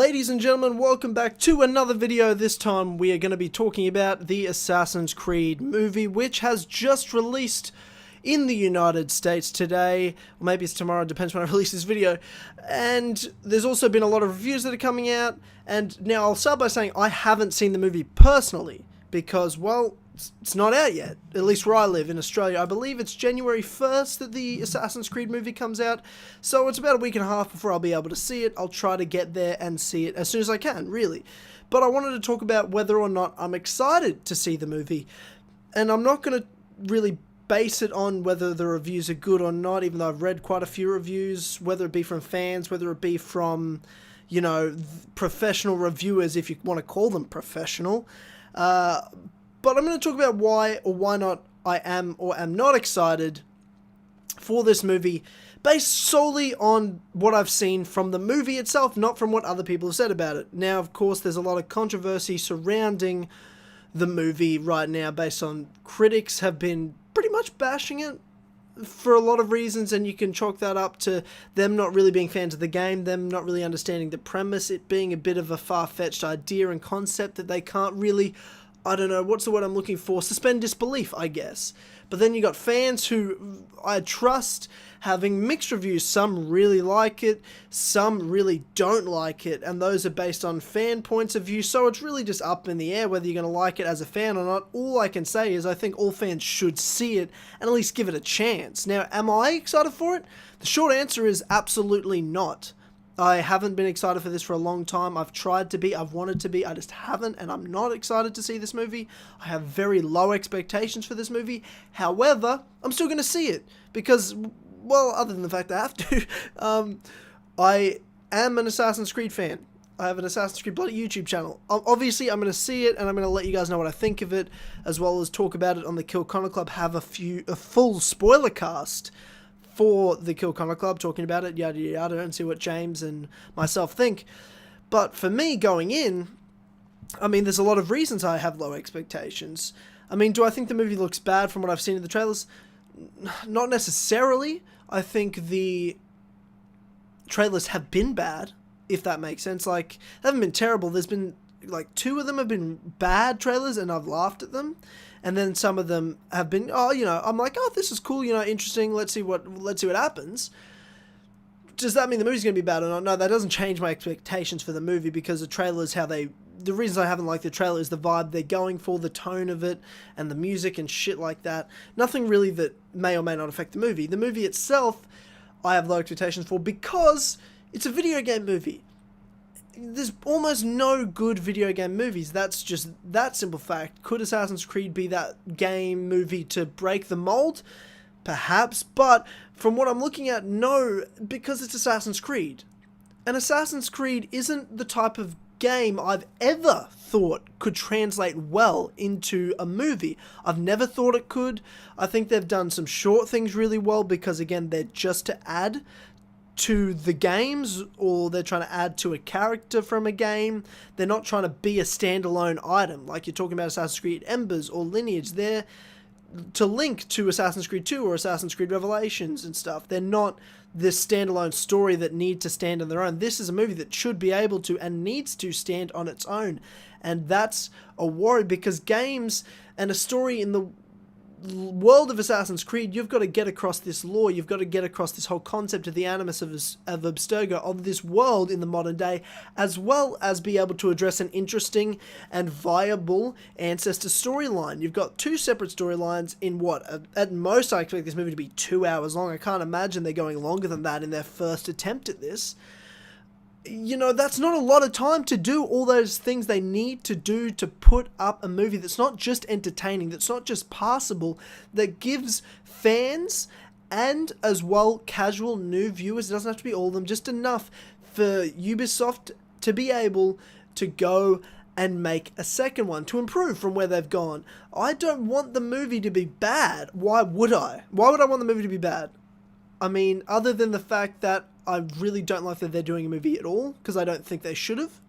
Ladies and gentlemen, welcome back to another video. This time we are going to be talking about the Assassin's Creed movie, which has just released in the United States today, or maybe it's tomorrow, depends when I release this video. And there's also been a lot of reviews that are coming out, and now I'll start by saying I haven't seen the movie personally, because, well, it's not out yet, at least where I live in Australia. I believe it's January 1st that the Assassin's Creed movie comes out, so it's about a week and a half before I'll be able to see it. I'll try to get there and see it as soon as I can, really. But I wanted to talk about whether or not I'm excited to see the movie, and I'm not going to really base it on whether the reviews are good or not, even though I've read quite a few reviews, whether it be from fans, whether it be from, you know, professional reviewers, if you want to call them professional. But I'm going to talk about why or why not I am or am not excited for this movie, based solely on what I've seen from the movie itself, not from what other people have said about it. Now, of course, there's a lot of controversy surrounding the movie right now, based on critics have been pretty much bashing it for a lot of reasons, and you can chalk that up to them not really being fans of the game, them not really understanding the premise, it being a bit of a far-fetched idea and concept that they can't really, I don't know, what's the word I'm looking for? Suspend disbelief, I guess. But then you got fans who I trust having mixed reviews. Some really like it, some really don't like it, and those are based on fan points of view, so it's really just up in the air whether you're going to like it as a fan or not. All I can say is I think all fans should see it and at least give it a chance. Now, am I excited for it? The short answer is absolutely not. I haven't been excited for this for a long time. I've tried to be, I've wanted to be, I just haven't, and I'm not excited to see this movie. I have very low expectations for this movie. However, I'm still going to see it because, well, other than the fact I have to, I am an Assassin's Creed fan. I have an Assassin's Creed bloody YouTube channel. Obviously, I'm going to see it, and I'm going to let you guys know what I think of it, as well as talk about it on the Kill Connor Club, have a full spoiler cast for the Kill Connor Club, talking about it, yada yada, and see what James and myself think. But for me, going in, I mean, there's a lot of reasons I have low expectations. I mean, do I think the movie looks bad from what I've seen in the trailers? Not necessarily. I think the trailers have been bad, if that makes sense. Like, they haven't been terrible. There's been, like, 2 of them have been bad trailers, and I've laughed at them. And then some of them have been, oh, you know, I'm like, oh, this is cool, you know, interesting. Let's see what happens. Does that mean the movie's going to be bad or not? No, that doesn't change my expectations for the movie, because the trailer is the reasons I haven't liked the trailer is the vibe they're going for, the tone of it, and the music and shit like that. Nothing really that may or may not affect the movie. The movie itself, I have low expectations for because it's a video game movie. There's almost no good video game movies. That's just that simple fact. Could Assassin's Creed be that game movie to break the mold? Perhaps, but from what I'm looking at, no, because it's Assassin's Creed. And Assassin's Creed isn't the type of game I've ever thought could translate well into a movie. I've never thought it could. I think they've done some short things really well because, again, they're just to add to the games, or they're trying to add to a character from a game. They're not trying to be a standalone item like you're talking about Assassin's Creed Embers or Lineage. They're to link to Assassin's Creed 2 or Assassin's Creed Revelations and stuff. They're not this standalone story that need to stand on their own. This is a movie that should be able to and needs to stand on its own, and that's a worry, because games and a story in the world of Assassin's Creed, you've got to get across this lore, you've got to get across this whole concept of the animus of Abstergo, of this world in the modern day, as well as be able to address an interesting and viable ancestor storyline. You've got 2 separate storylines in what, at most I expect this movie to be 2 hours long. I can't imagine they're going longer than that in their first attempt at this. You know, that's not a lot of time to do all those things they need to do to put up a movie that's not just entertaining, that's not just passable, that gives fans and as well casual new viewers, it doesn't have to be all of them, just enough for Ubisoft to be able to go and make a second one, to improve from where they've gone. I don't want the movie to be bad. Why would I? Why would I want the movie to be bad? I mean, other than the fact that I really don't like that they're doing a movie at all, because I don't think they should have.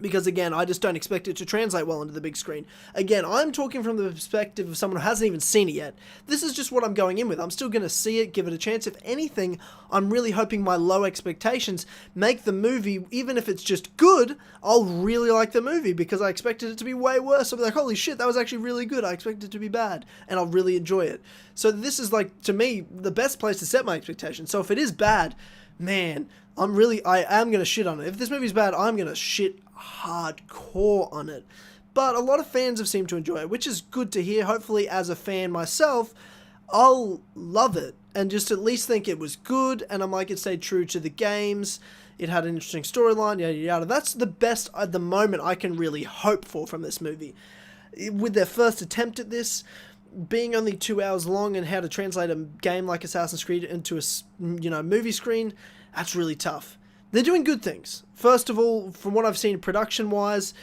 Because again, I just don't expect it to translate well into the big screen. Again, I'm talking from the perspective of someone who hasn't even seen it yet. This is just what I'm going in with. I'm still going to see it, give it a chance. If anything, I'm really hoping my low expectations make the movie, even if it's just good, I'll really like the movie because I expected it to be way worse. I'll be like, holy shit, that was actually really good. I expected it to be bad, and I'll really enjoy it. So this is like, to me, the best place to set my expectations. So if it is bad, man, I am going to shit on it. If this movie's bad, I'm going to shit hardcore on it. But a lot of fans have seemed to enjoy it, which is good to hear. Hopefully, as a fan myself, I'll love it and just at least think it was good, and I might get stayed true to the games. It had an interesting storyline, yada yada. That's the best at the moment I can really hope for from this movie. With their first attempt at this, being only 2 hours long, and how to translate a game like Assassin's Creed into a movie screen, that's really tough. They're doing good things. First of all, from what I've seen production-wise,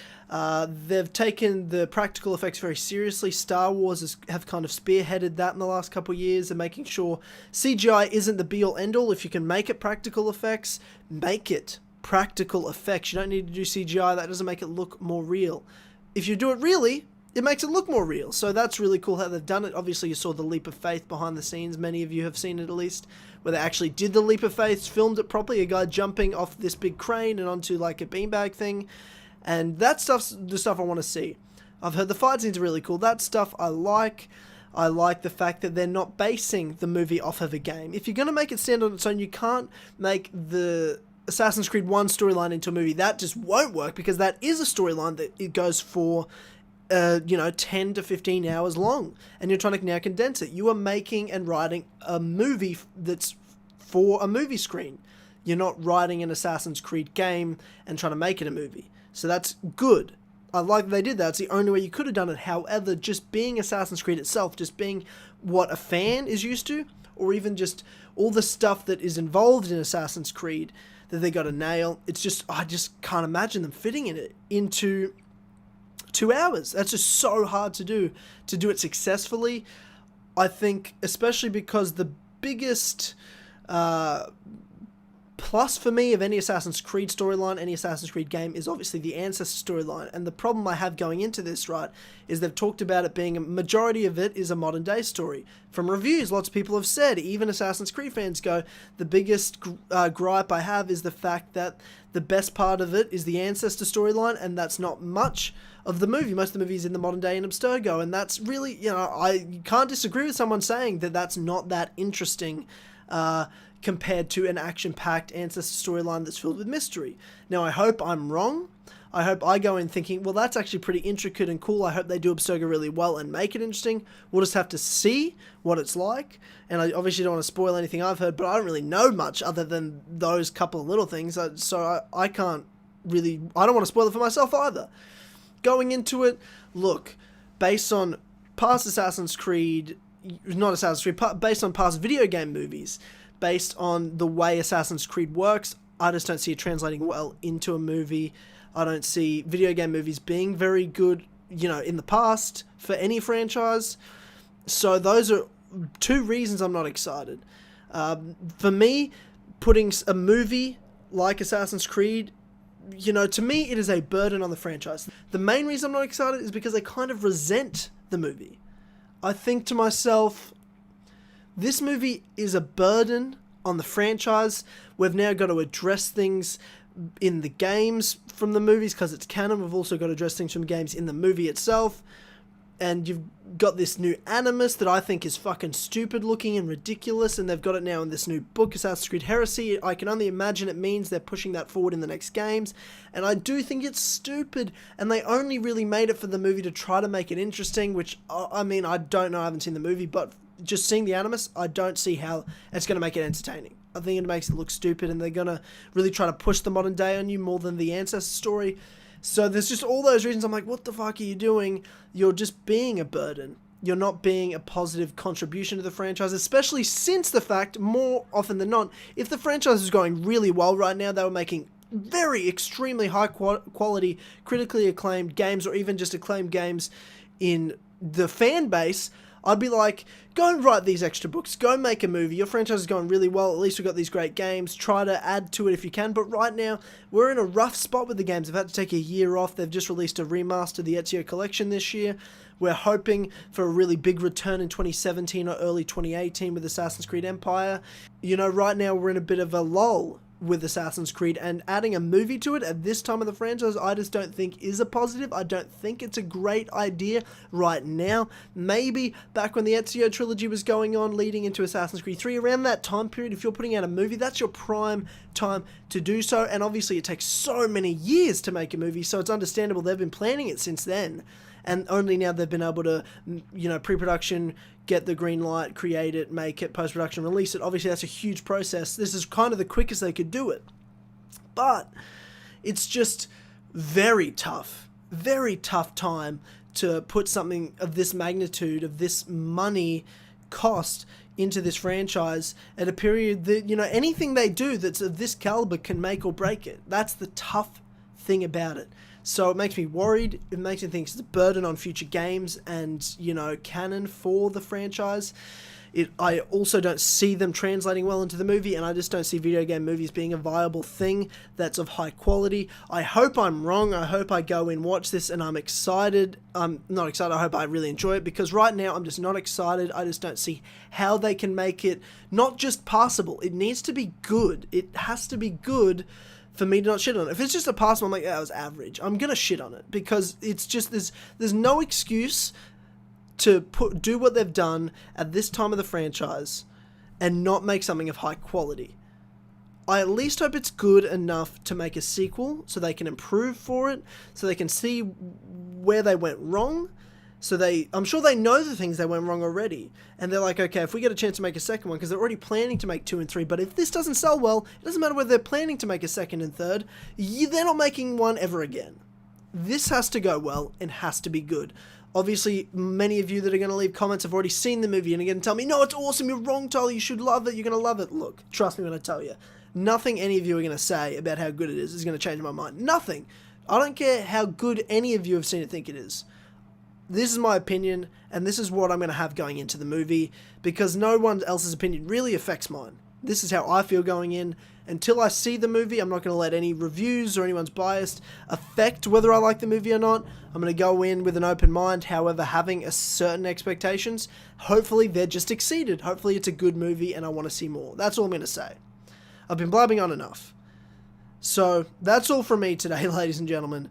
they've taken the practical effects very seriously. Star Wars have kind of spearheaded that in the last couple of years, and making sure CGI isn't the be-all, end-all. If you can make it practical effects, make it practical effects. You don't need to do CGI. That doesn't make it look more real. If you do it really, it makes it look more real. So that's really cool how they've done it. Obviously, you saw the leap of faith behind the scenes. Many of you have seen it at least, where they actually did the leap of faith, filmed it properly, a guy jumping off this big crane and onto like a beanbag thing. And that stuff's the stuff I want to see. I've heard the fight scenes are really cool. That stuff I like. I like the fact that they're not basing the movie off of a game. If you're going to make it stand on its own, you can't make the Assassin's Creed 1 storyline into a movie. That just won't work, because that is a storyline that it goes for 10 to 15 hours long, and you're trying to now condense it. You are making and writing a movie that's for a movie screen. You're not writing an Assassin's Creed game and trying to make it a movie. So that's good. I like that they did that. It's the only way you could have done it. However, just being Assassin's Creed itself, just being what a fan is used to, or even just all the stuff that is involved in Assassin's Creed that they got to nail, it's just, I just can't imagine them fitting it into 2 hours. That's just so hard to do it successfully. I think, especially because the biggest plus for me of any Assassin's Creed storyline, any Assassin's Creed game, is obviously the Ancestor storyline. And the problem I have going into this, right, is they've talked about it being, a majority of it is a modern day story. From reviews, lots of people have said, even Assassin's Creed fans go, the biggest gripe I have is the fact that the best part of it is the Ancestor storyline, and that's not much of the movie. Most of the movie is in the modern day in Abstergo, and that's really, I can't disagree with someone saying that that's not that interesting compared to an action-packed Ancestor storyline that's filled with mystery. Now, I hope I'm wrong. I hope I go in thinking, well, that's actually pretty intricate and cool. I hope they do Abstergo really well and make it interesting. We'll just have to see what it's like. And I obviously don't want to spoil anything I've heard, but I don't really know much other than those couple of little things. So I can't really, I don't want to spoil it for myself either. Going into it, look, based on past Assassin's Creed, not Assassin's Creed, based on past video game movies, based on the way Assassin's Creed works, I just don't see it translating well into a movie. I don't see video game movies being very good, in the past for any franchise. So those are two reasons I'm not excited. For me, putting a movie like Assassin's Creed, to me, it is a burden on the franchise. The main reason I'm not excited is because I kind of resent the movie. I think to myself, this movie is a burden on the franchise. We've now got to address things in the games from the movies because it's canon. We've also got to address things from games in the movie itself. And you've got this new Animus that I think is fucking stupid looking and ridiculous, and they've got it now in this new book, Assassin's Creed Heresy. I can only imagine it means they're pushing that forward in the next games, and I do think it's stupid, and they only really made it for the movie to try to make it interesting, which, I don't know, I haven't seen the movie, but just seeing the Animus, I don't see how it's going to make it entertaining. I think it makes it look stupid, and they're going to really try to push the modern day on you more than the Ancestor story. So there's just all those reasons I'm like, what the fuck are you doing? You're just being a burden. You're not being a positive contribution to the franchise, especially since the fact, more often than not, if the franchise is going really well right now, they were making very extremely high quality, critically acclaimed games, or even just acclaimed games in the fan base, I'd be like, go and write these extra books, go make a movie, your franchise is going really well, at least we've got these great games, try to add to it if you can. But right now, we're in a rough spot with the games. They've had to take a year off. They've just released a remaster of the Ezio Collection this year. We're hoping for a really big return in 2017 or early 2018 with Assassin's Creed Empire. You know, right now we're in a bit of a lull with Assassin's Creed, and adding a movie to it at this time of the franchise, I just don't think is a positive. I don't think it's a great idea right now. Maybe back when the Ezio trilogy was going on, leading into Assassin's Creed 3, around that time period, if you're putting out a movie, that's your prime time to do so, and obviously it takes so many years to make a movie, so it's understandable they've been planning it since then. And only now they've been able to, you know, pre-production, get the green light, create it, make it, post-production, release it. Obviously, that's a huge process. This is kind of the quickest they could do it. But it's just very tough time to put something of this magnitude, of this money cost into this franchise at a period that, you know, anything they do that's of this caliber can make or break it. That's the tough thing about it. So it makes me worried. It makes me think it's a burden on future games and, you know, canon for the franchise. I also don't see them translating well into the movie, and I just don't see video game movies being a viable thing that's of high quality. I hope I'm wrong. I hope I go and watch this and I'm excited. I'm not excited. I hope I really enjoy it, because right now I'm just not excited. I just don't see how they can make it not just passable. It needs to be good. It has to be good for me to not shit on it. If it's just a passable, I'm like, yeah, it was average, I'm gonna shit on it, because it's just, there's no excuse to do what they've done at this time of the franchise and not make something of high quality. I at least hope it's good enough to make a sequel so they can improve for it, so they can see where they went wrong. So I'm sure they know the things they went wrong already. And they're like, okay, if we get a chance to make a second one, because they're already planning to make 2 and 3, but if this doesn't sell well, it doesn't matter whether they're planning to make a second and third, they're not making one ever again. This has to go well and has to be good. Obviously, many of you that are going to leave comments have already seen the movie and are going to tell me, no, it's awesome, you're wrong, Tyler, you should love it, you're going to love it. Look, trust me when I tell you, nothing any of you are going to say about how good it is going to change my mind. Nothing. I don't care how good any of you have seen it think it is. This is my opinion, and this is what I'm going to have going into the movie, because no one else's opinion really affects mine. This is how I feel going in. Until I see the movie, I'm not going to let any reviews or anyone's bias affect whether I like the movie or not. I'm going to go in with an open mind, however, having a certain expectations. Hopefully, they're just exceeded. Hopefully, it's a good movie, and I want to see more. That's all I'm going to say. I've been blabbing on enough. So, that's all from me today, ladies and gentlemen.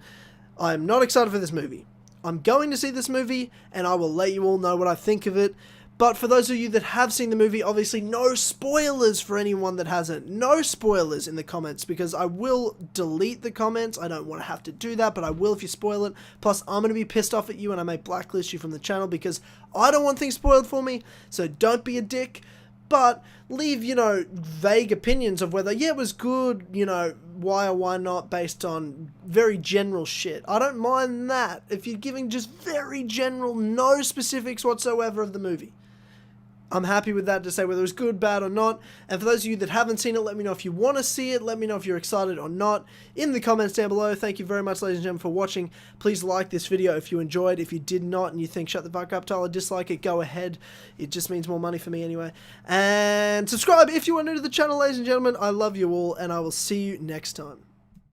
I'm not excited for this movie. I'm going to see this movie, and I will let you all know what I think of it. But for those of you that have seen the movie, obviously no spoilers for anyone that hasn't. No spoilers in the comments, because I will delete the comments. I don't want to have to do that, but I will if you spoil it. Plus, I'm going to be pissed off at you, and I may blacklist you from the channel, because I don't want things spoiled for me. So don't be a dick. But leave, you know, vague opinions of whether, yeah, it was good, you know, why or why not, based on very general shit. I don't mind that. If you're giving just very general, no specifics whatsoever of the movie, I'm happy with that to say whether it was good, bad, or not. And for those of you that haven't seen it, let me know if you want to see it. Let me know if you're excited or not in the comments down below. Thank you very much, ladies and gentlemen, for watching. Please like this video if you enjoyed. If you did not and you think shut the fuck up, Tyler, dislike it, go ahead. It just means more money for me anyway. And subscribe if you are new to the channel, ladies and gentlemen. I love you all, and I will see you next time.